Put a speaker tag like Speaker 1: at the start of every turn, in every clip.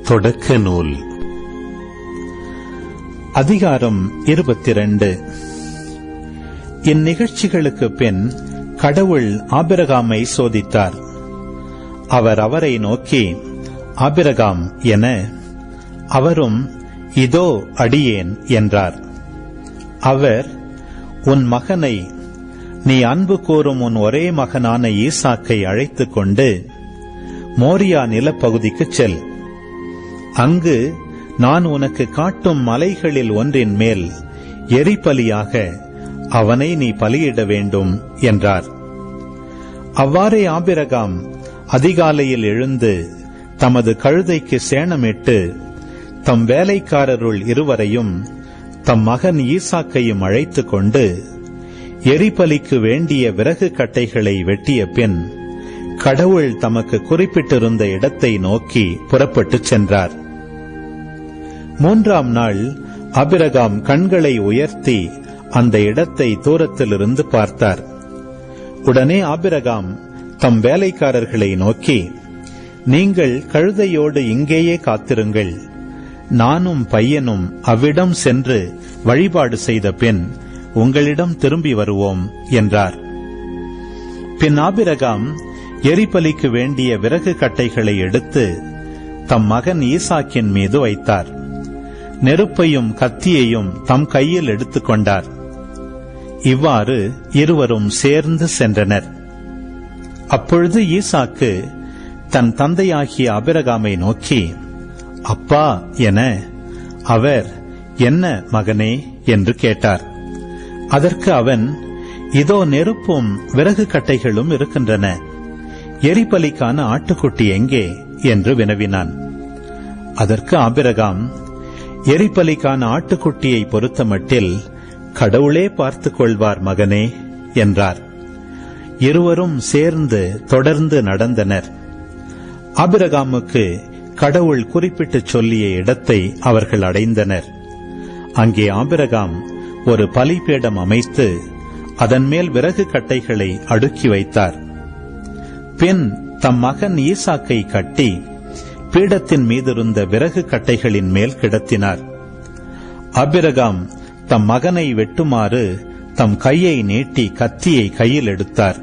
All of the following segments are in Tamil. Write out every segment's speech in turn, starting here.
Speaker 1: தொடக்க நூல் அதிகாரம் 22. இந்நிகழ்ச்சிகளுக்கு பின் கடவுள் ஆபிரகாமை சோதித்தார். அவர் அவரை நோக்கி, ஆபிரகாம் என, அவரும் இதோ அடியேன் என்றார். அவர், உன் மகனை, நீ அன்பு கூறும் உன் ஒரே மகனான ஈசாக்கை அழைத்துக் கொண்டு மோரியா நிலப்பகுதிக்குச் செல். அங்கு நான் உனக்கு காட்டும் மலைகளில் ஒன்றின் மேல் எரிபலியாக அவனை நீ பலியிட வேண்டும் என்றார். அவ்வாறே ஆபிரகாம் அதிகாலையில் எழுந்து தமது கழுதைக்கு சேணமிட்டு தம் வேலைக்காரருள் இருவரையும் தம் மகன் ஈசாக்கையும் அழைத்துக் கொண்டு எரிபலிக்கு வேண்டிய விறகு கட்டைகளை வெட்டிய பின் கடவுள் தமக்கு குறிப்பிட்டிருந்த இடத்தை நோக்கி புறப்பட்டுச் சென்றார். 3ஆம் நாள் ஆபிரகாம் கண்களை உயர்த்தி அந்த இடத்தை தூரத்திலிருந்து பார்த்தார். உடனே ஆபிரகாம் தம் வேலைக்காரர்களை நோக்கி, நீங்கள் கழுதையோடு இங்கேயே காத்திருங்கள், நானும் பையனும் அவ்விடம் சென்று வழிபாடு செய்த பின் உங்களிடம் திரும்பி வருவோம் என்றார். பின் ஆபிரகாம் எரிபலிக்கு வேண்டிய விறகு கட்டைகளை எடுத்து தம் மகன் ஈசாக்கின் மீது வைத்தார். நெருப்பையும் கத்தியையும் தம் கையில் எடுத்துக் கொண்டார். இவ்வாறு இருவரும் சேர்ந்து சென்றனர். அப்பொழுது ஈசாக்கு தன் தந்தையாகிய ஆபிரகாமை நோக்கி, அப்பா என, அவர், என்ன மகனே என்று கேட்டார். அதற்கு அவன், இதோ நெருப்பும் விறகு கட்டைகளும் இருக்கின்றன, எரிபலிக்கான ஆட்டுக்குட்டி எங்கே என்று வினவினான். அதற்கு ஆபிரகாம், எரிபலிக்கான ஆட்டுக்குட்டியை பொறுத்தமட்டில் கடவுளே பார்த்துக் கொள்வார் மகனே என்றார். இருவரும் சேர்ந்து தொடர்ந்து நடந்தனர். ஆபிரகாமுக்கு கடவுள் குறிப்பிட்டுச் சொல்லிய இடத்தை அவர்கள் அடைந்தனர். அங்கே ஆபிரகாம் ஒரு பலிபீடம் அமைத்து அதன் மேல் விறகு கட்டைகளை அடுக்கி வைத்தார். பின் தம் மகன் ஈசாக்கை கட்டி பீடத்தின் மீதிருந்த விறகு கட்டைகளின் மேல் கிடத்தினார். ஆபிரகாம் தம் மகனை வெட்டுமாறு தம் கையை நீட்டி கத்தியை கையில் எடுத்தார்.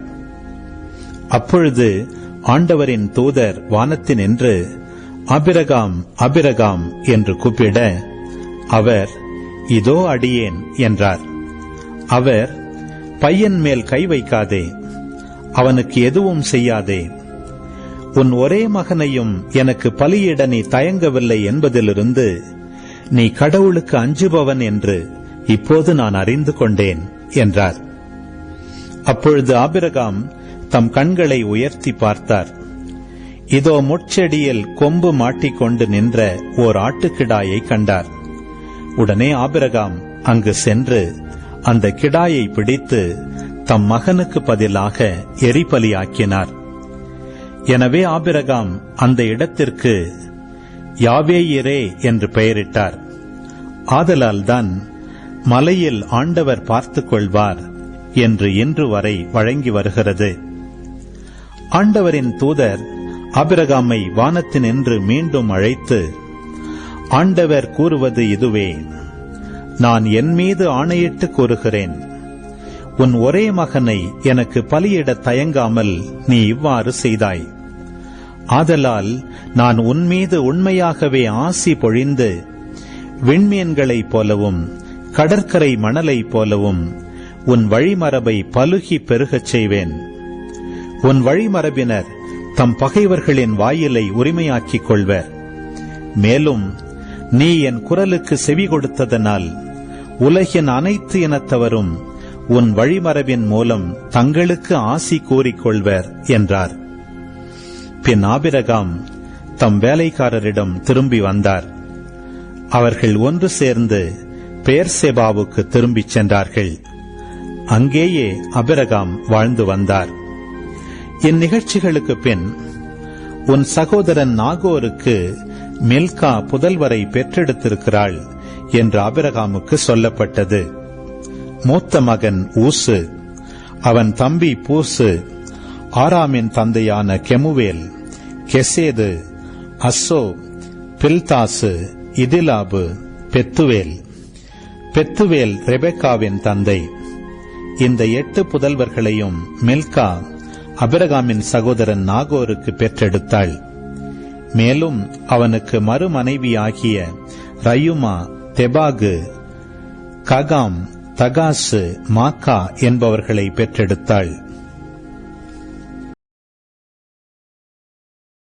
Speaker 1: அப்பொழுது ஆண்டவரின் தூதர் வானத்தினின்று, ஆபிரகாம் ஆபிரகாம் என்று கூப்பிட, அவர், இதோ அடியேன் என்றார். அவர், பையன் மேல் கை வைக்காதே, அவனுக்கு எதுவும் செய்யாதே, உன் ஒரே மகனையும் எனக்கு பலியிட நீ தயங்கவில்லை என்பதிலிருந்து நீ கடவுளுக்கு அஞ்சுபவன் என்று இப்போது நான் அறிந்து கொண்டேன் என்றார். அப்பொழுது ஆபிரகாம் தம் கண்களை உயர்த்தி பார்த்தார். இதோ முட்செடியில் கொம்பு மாட்டிக்கொண்டு நின்ற ஓர் ஆட்டுக்கிடாயை கண்டார். உடனே ஆபிரகாம் அங்கு சென்று அந்த கிடாயை பிடித்து தம் மகனுக்கு பதிலாக எரிபலியாக்கினார். எனவே ஆபிரகாம் அந்த இடத்திற்கு யாவேயிரே என்று பெயரிட்டார். ஆதலால்தான் மலையில் ஆண்டவர் பார்த்துக் கொள்வார் என்று இன்று வரை வழங்கி வருகிறது. ஆண்டவரின் தூதர் ஆபிரகாமை வானத்தினின்று மீண்டும் அழைத்து, ஆண்டவர் கூறுவது இதுவே, நான் என் மீது ஆணையிட்டு கூறுகிறேன், உன் ஒரே மகனை எனக்கு பலியிட தயங்காமல் நீ இவ்வாறு செய்தாய். ஆதலால் நான் உன்மீது உண்மையாகவே ஆசி பொழிந்து விண்மீன்களைப் போலவும் கடற்கரை மணலைப் போலவும் உன் வழிமரபை பலுகி பெருகச் செய்வேன். உன் வழிமரபினர் தம் பகைவர்களின் வாயிலை உரிமையாக்கிக் கொள்வர். மேலும் நீ என் குரலுக்கு செவி கொடுத்ததனால் உலகின் அனைத்து இனத்தவரும் உன் வழிமரபின் மூலம் தங்களுக்கு ஆசி கூறிக்கொள்வர் என்றார். பின் ஆபிரகாம் தம் வேலைக்காரரிடம் திரும்பி வந்தார். அவர்கள் ஒன்று சேர்ந்து பெயர்செபாவுக்கு திரும்பிச் சென்றார்கள். அங்கேயே ஆபிரகாம் வாழ்ந்து வந்தார். இந்நிகழ்ச்சிகளுக்கு பின் உன் சகோதரன் நாகோருக்கு மில்கா புதல்வரை பெற்றெடுத்திருக்கிறாள் என்று ஆபிரகாமுக்கு சொல்லப்பட்டது. மூத்த மகன் ஊசு, அவன் தம்பி பூசு, ஆராமின் தந்தையான கெமுவேல், கெசேது, அசோ, பில்தாசு, இதிலாபு, பெத்துவேல். பெத்துவேல் ரெபெக்காவின் தந்தை. இந்த 8 புதல்வர்களையும் மில்கா ஆபிரகாமின் சகோதரன் நாகோருக்கு பெற்றெடுத்தாள். மேலும் அவனுக்கு மறுமனைவியாகிய ரயுமா, தெபாகு, ககாம், தகாசு, மாக்கா என்பவர்களை பெற்றெடுத்தாள்.